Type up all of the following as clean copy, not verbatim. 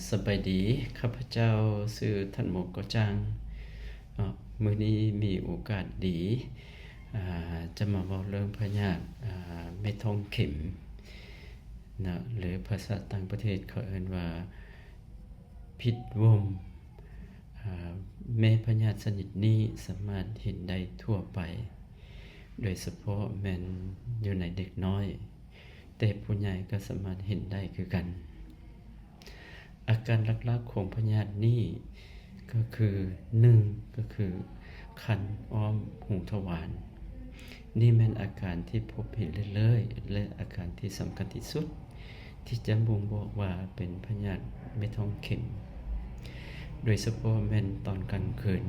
สบายดีข้าพเจ้าชื่อท่านหมกก็จังมื้อนี้มีโอกาสดีจะมาเว้าเรื่องพยาธิเม็ดทองเข็มนะหรือภาษาต่างประเทศเขาเอิ้นว่าพิษวมแม่พยาธิชนิดนี้สามารถเห็นได้ทั่วไปโดยเฉพาะแม่นอยู่ในเด็กน้อยแต่ผู้ใหญ่ก็สามารถเห็นได้คือกันอาการหลักๆของพยาธินี้ก็คือ1ก็คือคันอ้อมหูทวารนี่แม่นอาการที่พบเห็นเรื่อยๆและอาการที่สำคัญที่สุดที่จะบ่งบอกว่าเป็นพยาธิเม็ดทองเข็มโดยเฉพาะแม่นตอนกลางคืน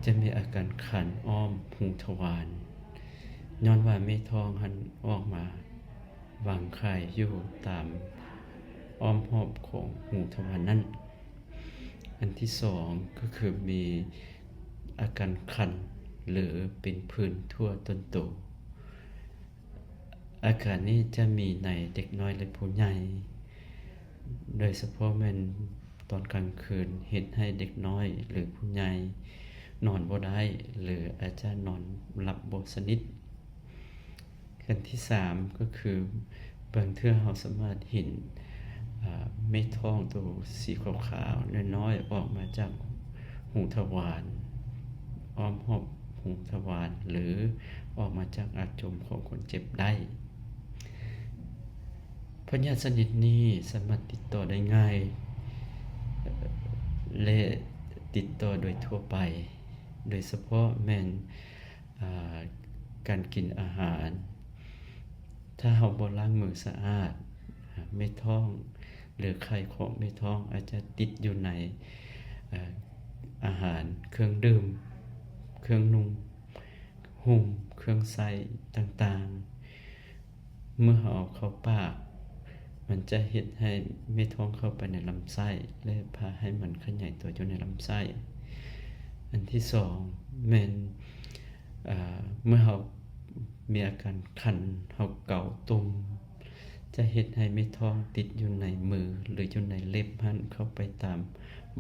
จะมีอาการคันอ้อมหูทวารย้อนว่าเม็ดทองหันออกมาวางไข่อยู่ตามอ้อมหอบของหูทวารนั้นอันที่2ก็คือมีอาการคันหรือเป็นผื่นทั่วต้นตัวอาการนี้จะมีในเด็กน้อยและผู้ใหญ่โดยเฉพาะแม่นตอนกลางคืนเฮ็ดให้เด็กน้อยหรือผู้ใหญ่นอนบ่ได้หรืออาจจะนอนหลับบ่สนิทอันที่3ก็คือบางเทื่อเราสามารถเห็นเม็ดทองตัวสีขาวๆน้อยๆออกมาจากหูทวารอ้อมหอบหูทวารหรือออกมาจากอาจมของคนเจ็บได้พยาธิชนิดนี้สามารถติดต่อได้ง่ายและติดต่อโดยทั่วไปโดยเฉพาะแม่นการกินอาหารถ้าเราบ่ล้างมือสะอาดเม็ดทองหรือไข่ของเม็ดทองอาจจะติดอยู่ในอาหารเครื่องดื่มเครื่องนุ่งห่มเครื่องใช้ต่างๆเมื่อเราเอาเข้าปากมันจะเฮ็ดให้เม็ดทองเข้าไปในลำไส้และพาให้มันขยายตัวอยู่ในลำไส้อันที่2แม่นเมื่อเรามีอาการคันเราเกาตุ่มจะเฮ็ดให้เม็ดทองติดอยู่ในมือหรืออยู่ในเล็บหั้นเข้าไปตาม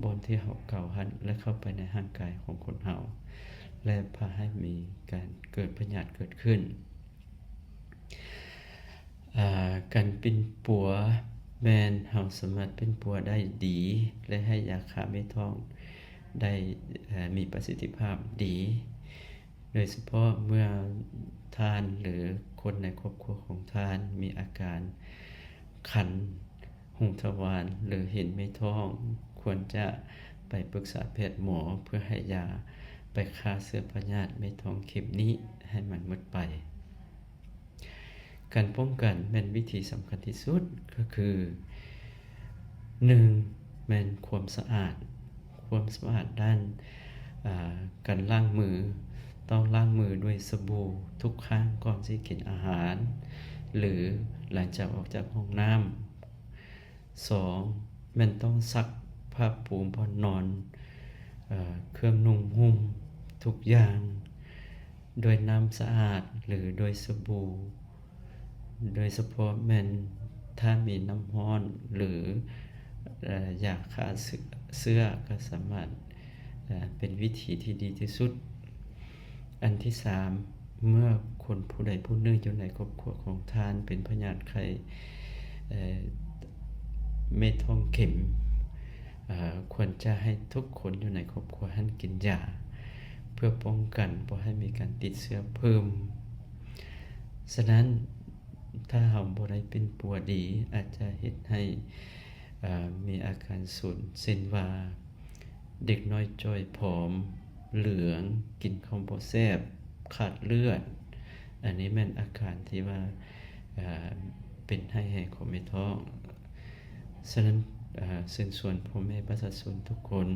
บอนที่เราเกาหั้นและเข้าไปในร่างกายของคนเราและพาให้มีการเกิดพยาธิเกิดขึ้นการเป็นปัวแม่นเราสามารถเป็นปัวได้ดีและให้ยาฆ่าเม็ดทองได้มีประสิทธิภาพดีโดยเฉพาะเมื่อท่านหรือคนในครอบครัวของท่านมีอาการคันหูทวารหรือเห็นเม็ดทองควรจะไปปรึกษาแพทย์หมอเพื่อให้ยาไปฆ่าเชื้อพยาธิเม็ดทองเข็มนี้ให้มันหมดไปการป้องกันแม่นวิธีสำคัญที่สุดก็คือ1แม่นความสะอาดด้านการล้างมือต้องล้างมือด้วยสบู่ทุกครั้งก่อนที่กินอาหารหรือหลังจากออกจากห้องน้ำ2แม่นต้องซักผ้าปูพอนอนเครื่องนุ่งห่มทุกอย่างด้วยน้ำสะอาดหรือด้วยสบู่โดยเฉพาะแม่นถ้ามีน้ำร้อนหรือยาฆ่าเชื้อก็สามารถเป็นวิธีที่ดีที่สุดอันที่3เมื่อคนผู้ใดผู้หนึ่งอยู่ในครอบครัวของท่านเป็นพยาธิไข้เม็ดทองเข็มควรจะให้ทุกคนอยู่ในครอบครัวนั้นกินยาเพื่อป้องกันบ่ให้มีการติดเชื้อเพิ่มฉะนั้นถ้าเราบ่ได้เป็นปัวดีอาจจะเฮ็ดให้มีอาการสูญเช่นว่าเด็กน้อยจ้อยผอมเหลืองกินข้าวบ่แซ่บขาดเลือดอันนี้แม่นอาการที่ว่าเป็นให้ของเม็ดทองฉะนั้นเชิญชวนพ่อแม่ประชาชนทุกคน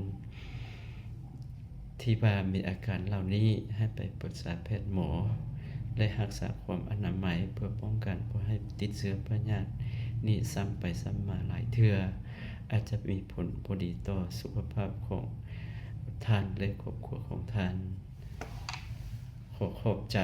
ที่ว่ามีอาการเหล่านี้ให้ไปปรึกษาแพทย์หมอและรักษาความอนามัยเพื่อป้องกันบ่ให้ติดเชื้อพยาธินี้ซ้ำไปซ้ำมาหลายเทื่ออาจจะมีผลบ่ดีต่อสุขภาพของท่านและครอบครัวของท่านขอบใจ